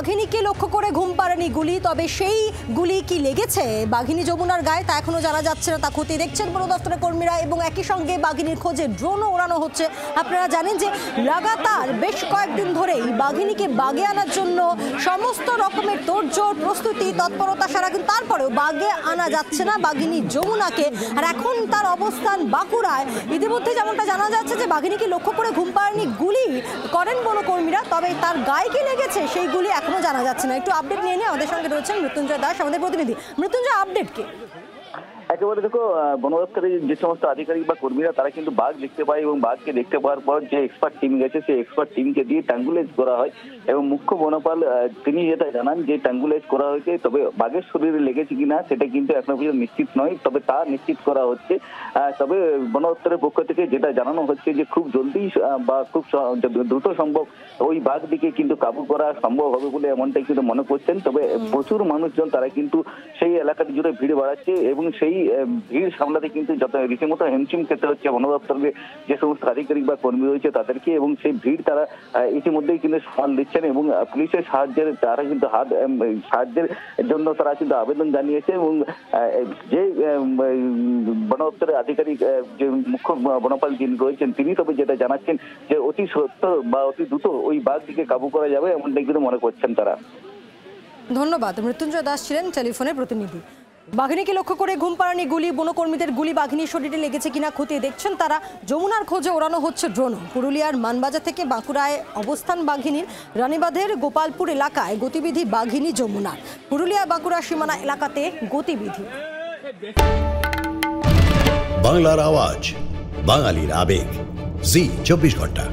বাঘিনীকে লক্ষ্য করে ঘুম পাড়ানি গুলি, তবে সেই গুলি কি লেগেছে বাঘিনী যমুনার গায়ে তা এখনো জানা যাচ্ছে না। তা খতিয়ে দেখছেন বন দফতরের কর্মীরা এবং একই সঙ্গে বাঘিনীর খোঁজে ড্রোনও ওড়ানো হচ্ছে। আপনারা জানেন যে লাগাতার বেশ কয়েকদিন ধরেই বাঘিনীকে বাগে আনার জন্য সমস্ত রকমের তোড়জোড় প্রস্তুতি তৎপরতা সারা, কিন্তু তারপরেও বাগে আনা যাচ্ছে না বাঘিনী যমুনাকে। আর এখন তার অবস্থান বাঁকুড়ায়। ইতিমধ্যে যেমনটা জানা যাচ্ছে যে বাঘিনীকে লক্ষ্য করে ঘুম পাড়ানি গুলি করেন বনকর্মীরা, তবে তার গায়ে কি লেগেছে সেইগুলি এখনো জানা যাচ্ছে না। একটু আপডেট নিয়ে আমাদের সঙ্গে রয়েছেন মৃত্যুঞ্জয় দাস, আমাদের প্রতিনিধি। মৃত্যুঞ্জয়, আপডেট কি? একেবারে দেখো, বন দপ্তরের যে সমস্ত আধিকারিক বা কর্মীরা তারা কিন্তু বাঘ দেখতে পায় এবং বাঘকে দেখতে পাওয়ার পর যে এক্সপার্ট টিম গেছে সেই এক্সপার্ট টিমকে দিয়ে ট্যাঙ্গুলাইজ করা হয় এবং মুখ্য বনপাল তিনি যেটা জানান যে ট্যাঙ্গুলাইজ করা হয়েছে, তবে বাঘের শরীরে লেগেছে কিনা সেটা কিন্তু এখনো পর্যন্ত নিশ্চিত নয়, তবে তা নিশ্চিত করা হচ্ছে। তবে বন দপ্তরের পক্ষ থেকে যেটা জানানো হচ্ছে যে খুব জলদি বা খুব দ্রুত সম্ভব ওই বাঘ দিকে কিন্তু কাবু করা সম্ভব হবে বলে এমনটাই কিন্তু মনে করছেন। তবে প্রচুর মানুষজন তারা কিন্তু সেই এলাকাটি জুড়ে ভিড় বাড়াচ্ছে এবং সেই ভিড় সামলাতে কিন্তু যত রীতিমতো হিমশিম খেতে হচ্ছে বন দপ্তরের যে সমস্ত আধিকারিক বা কর্মী রয়েছে তাদেরকে, এবং সেই ভিড় তারা ইতিমধ্যেই কিন্তু সামাল দিচ্ছেন এবং পুলিশের তারা কিন্তু সাহায্যের জন্য তারা কিন্তু আবেদন জানিয়েছে। এবং যে বন দপ্তরের আধিকারিক যে মুখ্য বনপাল যিনি রয়েছেন তিনি তবে যেটা জানাচ্ছেন যে অতি সত্তর বা অতি দ্রুত ওই বাঘটিকে কাবু করা যাবে এমনটাই কিন্তু মনে করছেন তারা। ধন্যবাদ। মৃত্যুঞ্জয় দাস ছিলেন টেলিফোনের প্রতিনিধি। বাঘিনীকে লক্ষ্য করে ঘুম পাড়ানি গুলি, বনকর্মীদের গুলি বাঘিনীর শরীরে লেগেছে কিনা খতিয়ে দেখছেন তারা। যমুনার খোঁজে ওড়ানো হচ্ছে ড্রোন। পুরুলিয়ার মানবাজার থেকে বাঁকুড়ায় অবস্থান বাঘিনীর। রানীবাঁধের গোপালপুর এলাকায় গতিবিধি বাঘিনী যমুনার। পুরুলিয়া বাঁকুড়া সীমানা এলাকাতে গতিবিধি। বাংলার আওয়াজ, বাঙালির আবেগ, জি 24 ঘন্টা।